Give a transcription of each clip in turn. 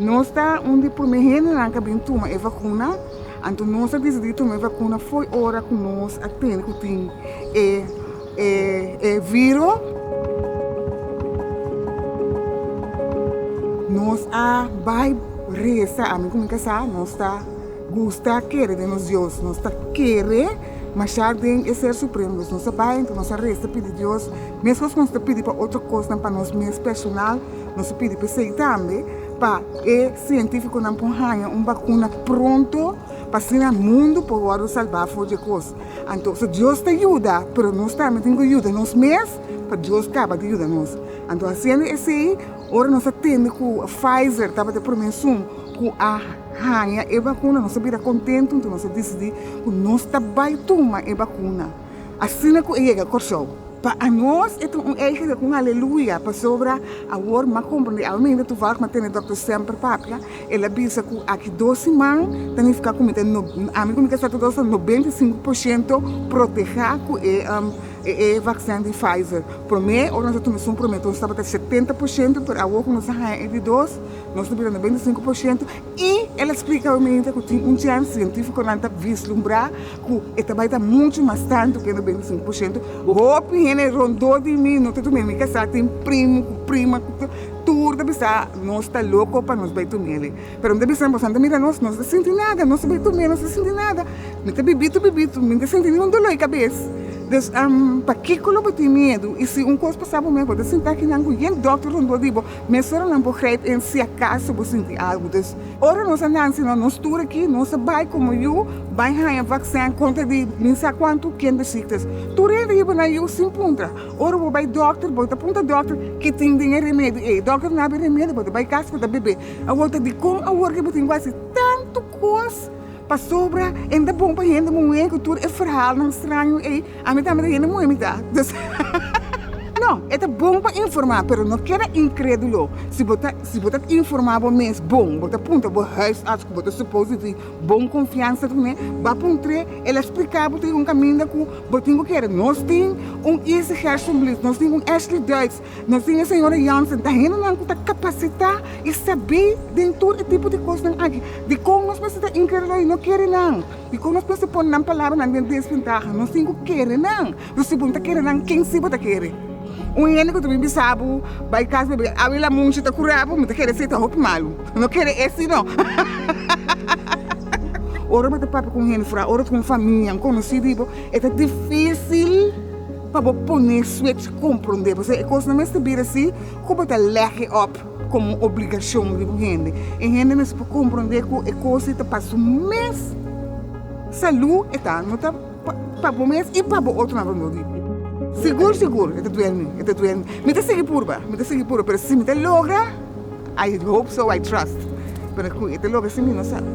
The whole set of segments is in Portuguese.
nós está onde por mim não acabei de tomar a vacuna, então nós decidimos tomar a vacuna foi hora que nós atende que tem vírus, nós vai reza a mim como que sa, nós está gusta querer de nós Deus, nós está querer mas já tem que ser supremo, nós não vai, então nós resta pedir Deus, mesmo que nós pedir para outra coisa, para nós mesmo personal, nós pedir para você também, para científico não ponha vacuna pronto, para ser no mundo para salvar de coisas. Então, se Deus te ajuda, mas nós também temos que ajudar nós mesmos, para Deus acaba de ajudar nós. Então, assim, agora nós temos com a Pfizer, estava de promissão, com a hanha e vacuna, nós vira contente, então nós decidimos que nós também tomar a vacuna. Assim é que chega corso. Para nós é um com aleluia, para sobra agora mas compreende, ao menos tu vai manter o Dr. Sempre Papia, ele avisa que aqui 2 semanas tem ficar com a mim como que está tudo 95% proteger com e vacina de Pfizer. Por mim, nós temos prometo, nós estamos a 70%, para agora nós estamos de 2, nós estamos a 95%, e ela explica realmente que tem chance científico que vislumbrar que também está muito mais tanto que 95%. Roupa higiene rondou de mim, não tem também que está tem prima, tudo deve estar, nós está louco para nós vai tomar ele. Mas deve estar passando mira nós não sente nada, nós vai tomar, não sente nada. Me está bebido, não sente nenhum dolor de cabeça. Então, para que eu tenho medo? E se coisa passava mesmo, pode sentar aqui não e o doutor não digo, mas ora não pode em se acaso você sentir algo. Então, ora nós andamos, nós estamos aqui, nós vai como eu, vai ganhar vacina contra de não sei quanto que é citas. Tu rende aí na eu sem ponta. Ora vou vai doutor, vou aponta doutor que tem remédio. E doutor não abre remédio, vou vai casa para bebê. A volta de com a hora que eu tenho quase tanto coisa. Para sobra, ainda bom para gente mulher que tudo é ferrado, não estranho, e a mim também ainda mulher me dá. Não, é bom para informar, mas não quero incrédulo. Se você informar mesmo, bom, você aponta para o resto, acho que você supõe que bom confiança, né? Vai apontar, ela explicar, você tem caminho que você tem que querer. Nós temos Isi Hersenblitz, nós temos Ashley Deutsch, nós temos a senhora Janssen, da gente não tem capacidade e saber de todo tipo de coisa aqui. De como nós precisamos incrédulo e não querer não. De como nós precisamos pôr na palavra na desvantagem, nós temos que querer não. Se você querer não, quem se você querer? Gente que também sabe, vai casa bebê, a minha mãe está curada, mas quer ser roupa malo, não quer esse não. Ora mas papo com gente fora, ora com família, conhecido, é difícil para poner switch compreender, porque é coisa não é saber assim, como está lege up como obrigação de gente. E gente não se pode compreender que é coisa que passa um mês, saúde está, não está para o mês e para o outro não. Seguro, é doendo. Me está seguindo purba, mas se me logra, I hope so, I trust. Mas é logra se me não sabe.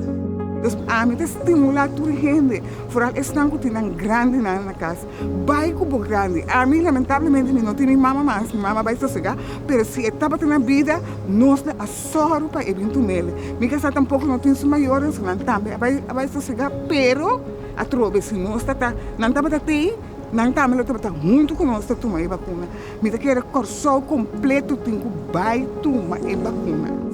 Então, a mim está estimulando toda a gente. Fora, estão com uma grande na casa. Vai com o grande. A mim, lamentavelmente, não tem mamãe mais. Mamãe vai sossegar. Mas se estava tendo vida, nós a sorro para evitar nele. Me casa tampouco não tem os maiores, não também. Vai sossegar, pero a trova, se nós está, não estava até não está muito conosco tomar a vacuna. Me quer corso completo tem que vai tomar a vacuna.